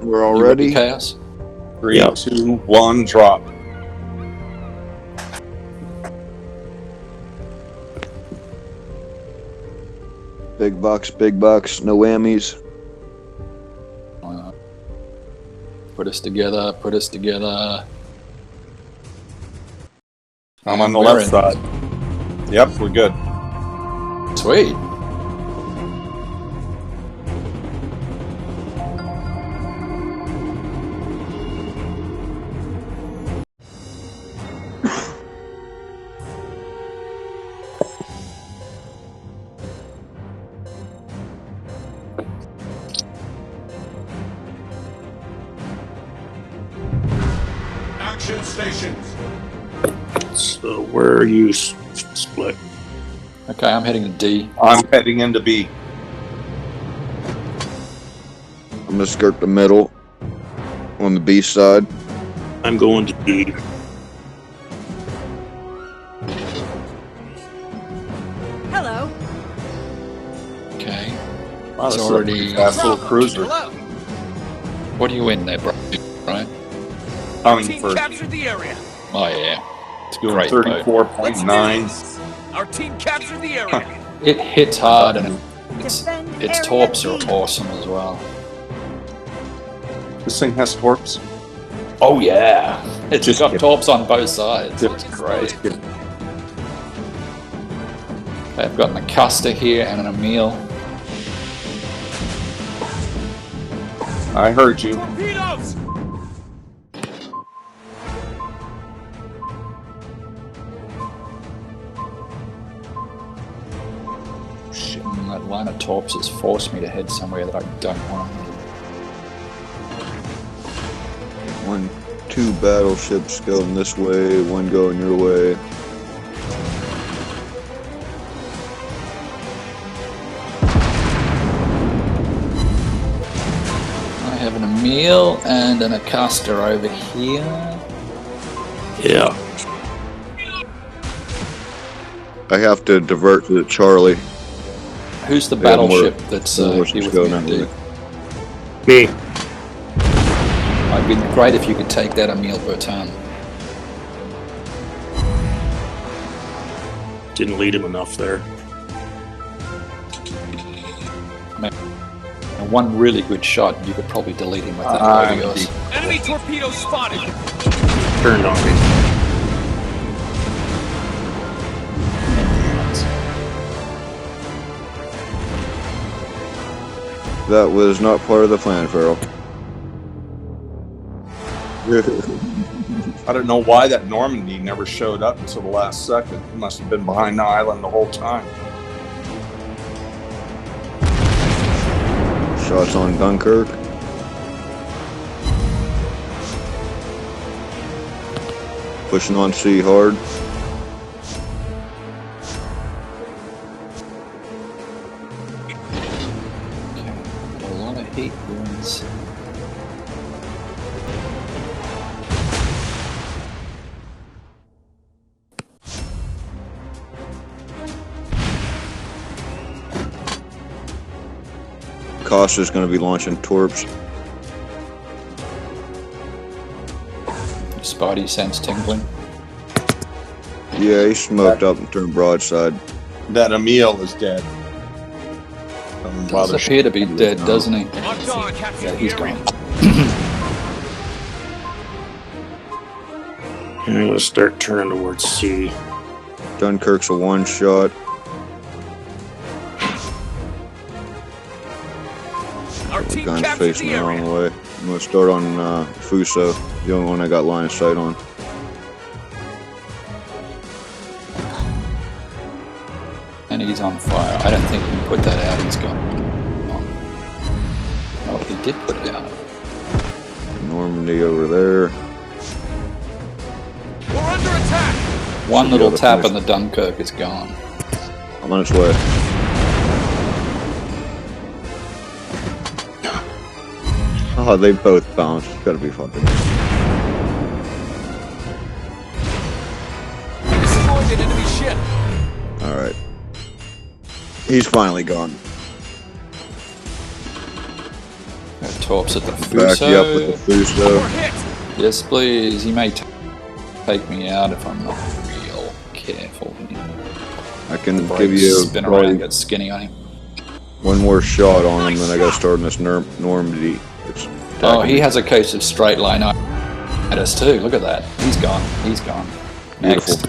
We're all ready? Chaos? 3, 2, 1, drop. Big bucks, no whammies. Put us together. I'm on the left side. Yep, we're good. Sweet. Action stations. So where are you split? Okay, I'm heading to D. I'm heading into B. I'm gonna skirt the middle on the B side. I'm going to D. Hello. Okay. Wow, It's this is already... a fast little cruiser. What are you in there, bro? Right? Coming Team first. captured the area. Oh, yeah. It's doing Great boat. 34.9. Our team captured the area. It hits hard, and its Defend torps area are B. awesome as well. This thing has torps. Oh, yeah. It's Just got kidding. torps on both sides. It's great. I've got an Acusta here and an Emil. I heard you. Torpedoes! Shit, that line of torps has forced me to head somewhere that I don't want to. 2 battleships going this way, 1 going your way. I have an Emil and an Acusta over here. Yeah. I have to divert to the Charlie. Who's the Yeah, more- battleship that's more here ships with going me? that Dude? way. Me. It'd be great if you could take that Emil per turn. Didn't lead him enough there. And one really good shot, you could probably delete him with that. Lodios. Enemy torpedoes spotted. Turned on me. That was not part of the plan, Ferel. I don't know why that Normandy never showed up until the last second. He must have been behind the island the whole time. Shots on Dunkirk. Pushing on C hard. A lot of heat wounds. Costa's going to be launching torps. Spidey sense tingling. Yeah, he smoked up and turned broadside. That Emil is dead. Doesn't Does bother appear to be dead, No. doesn't he? Our team captured Yeah, the he's area. gone. And I'm gonna start turning towards C. Dunkirk's a 1 shot. Our The team gun's captured facing the the wrong area. way. I'm going to start on Fuso, the only one I got line of sight on. And he's on fire. I don't think he can put that out. He's gone. Oh, he did put it out. Normandy over there. We're under attack. One Should be little able to tap finish. and the Dunkirk is gone. I'm on its way. Oh, they both bounced. It's gotta be fucking. We destroyed an enemy ship. Alright. He's finally gone. torps at the Back you up with the Fuso. Fuso. Hit! Yes, please. He may take me out if I'm not real careful here. I can The give brakes you spin around probably and get skinny on him. one more shot on him, then I gotta start in this Normandy. It's Oh, attacking he me. has a case of straight line at us too. Look at that. He's gone. He's gone. Beautiful. Next.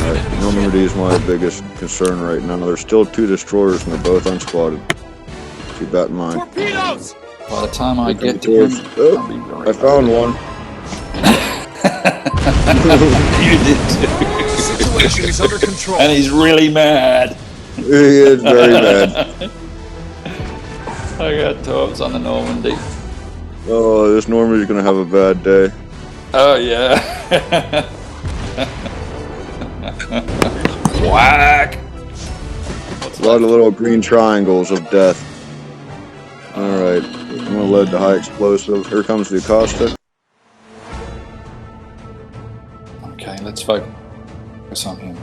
Alright, Normandy is my biggest concern right now. There's still 2 destroyers and they're both unspotted. Keep that in mind. Torpedoes! By the time I Here come get the to him, torps. Oh, I'll be very I found one. You did too. Situation is under control. And he's really mad. He is very mad. I got torps on the Normandy. Oh, this Normandy's gonna have a bad day. Oh yeah. Whack. A lot of little green triangles of death. Alright, I'm gonna load the high explosive. Here comes the Acosta. Okay, let's focus on him.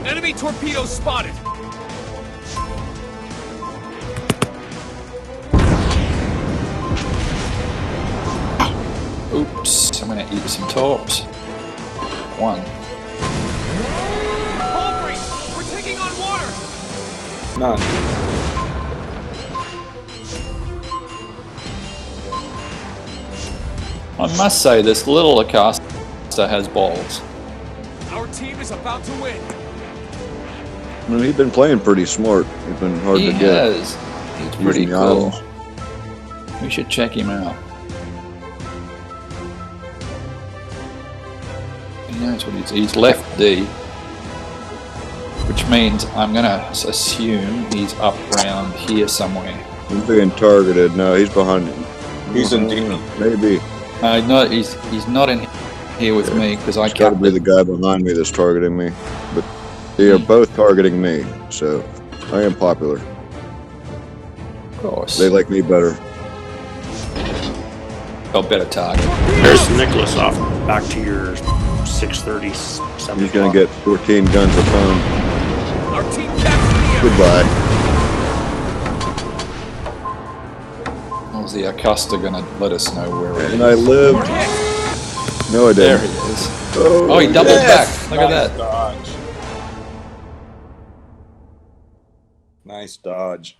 Enemy torpedoes spotted. Oops, I'm gonna eat some torps. One. Hull breach! We're taking on water! None. I must say, this little Acosta has balls. Our team is about to win. I mean, he's been playing pretty smart. He's been hard He to get. has. He's pretty Using the cool. islands. We should check him out. He knows what he's left D, which means I'm gonna assume he's up around here somewhere. He's being targeted. No, he's behind him. He's in D. Maybe. No, he's not in here with me because I It's gotta kept be the guy behind me that's targeting me. But they are both targeting me, so I am popular. Of course. They like me better. Oh, better target. There's Nicholas off back to your 6:30. He's gonna get 14 guns a ton. Our team captured the area. Goodbye. How's the Acosta gonna let us know where he And I is? lived. We're hit. No, I There didn't. he is. Oh, Oh, he doubled Yes! back. Look at Nice that. dodge. Nice dodge.